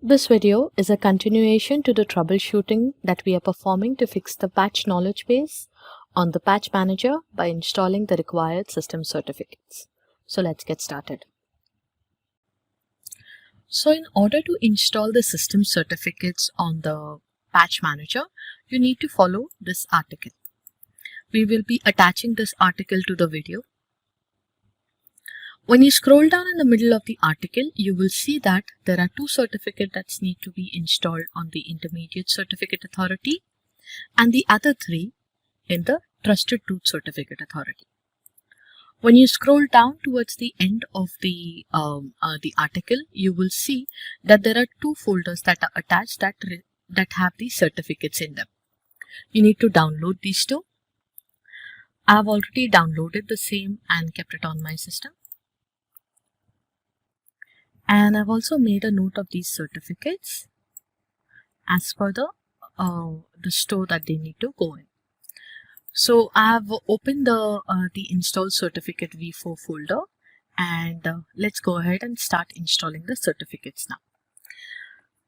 This video is a continuation to the troubleshooting that we are performing to fix the patch knowledge base on the Patch Manager by installing the required system certificates. So let's get started. So in order to install the system certificates on the Patch Manager, you need to follow this article. We will be attaching this article to the video. When you scroll down in the middle of the article, you will see that there are two certificates that need to be installed on the Intermediate Certificate Authority and the other three in the Trusted Root Certificate Authority. When you scroll down towards the end of the article, you will see that there are two folders that are attached that have these certificates in them. You need to download these two. I have already downloaded the same and kept it on my system. And I've also made a note of these certificates as per the store that they need to go in. So I've opened the install certificate v4 folder, and let's go ahead and start installing the certificates now.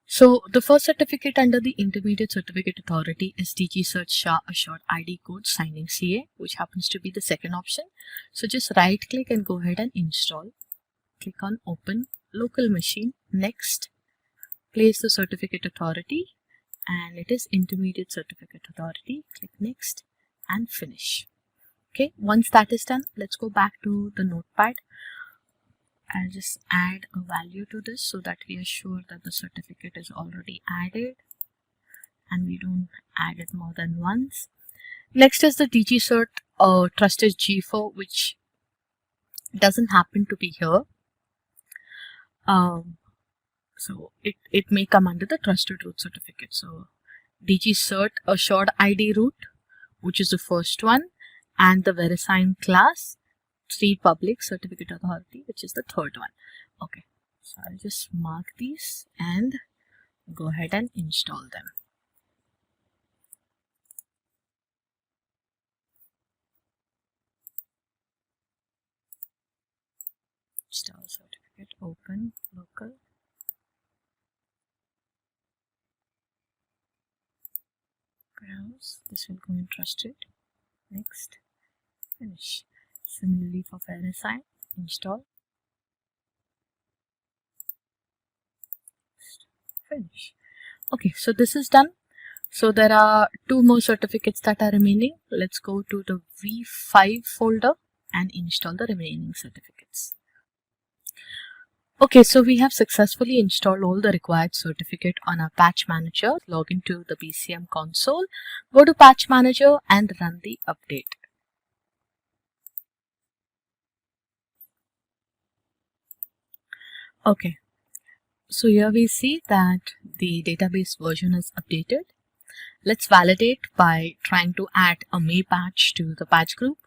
So the first certificate under the Intermediate Certificate Authority is DG Cert SHA Assured ID Code Signing CA, which happens to be the second option. So just right click and go ahead and install. Click on Open Local Machine. Next, place the certificate authority, and it is Intermediate Certificate Authority. Click Next and Finish. Okay, once that is done, let's go back to the notepad. I'll just add a value to this so that we are sure that the certificate is already added and we don't add it more than once. Next is the DG Cert Trusted G4, which doesn't happen to be here. So it may come under the Trusted Root Certificate. So DG Cert Assured ID Root, which is the first one, and the VeriSign class 3 Public Certificate Authority, which is the third one. Okay, so I'll just mark these and go ahead and install them. Install certificate, open, local. Browse, this will go in Trusted. Next, Finish. Similarly for VeriSign, install, Finish. Okay, so this is done. So there are two more certificates that are remaining. Let's go to the V5 folder and install the remaining certificates. Okay, so we have successfully installed all the required certificate on our Patch Manager. Log into the BCM console, go to Patch Manager and run the update. Okay, so here we see that the database version is updated. Let's validate by trying to add a May patch to the patch group.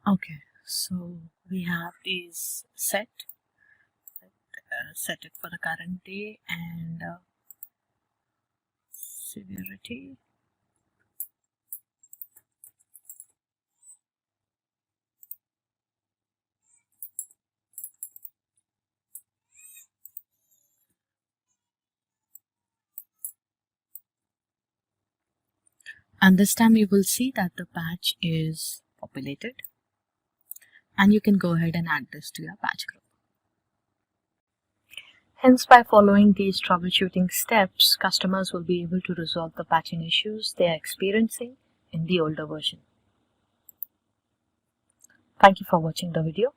Okay, so we have these set it for the current day and severity. And this time you will see that the patch is populated, and you can go ahead and add this to your patch group. Hence, by following these troubleshooting steps, customers will be able to resolve the patching issues they are experiencing in the older version. Thank you for watching the video.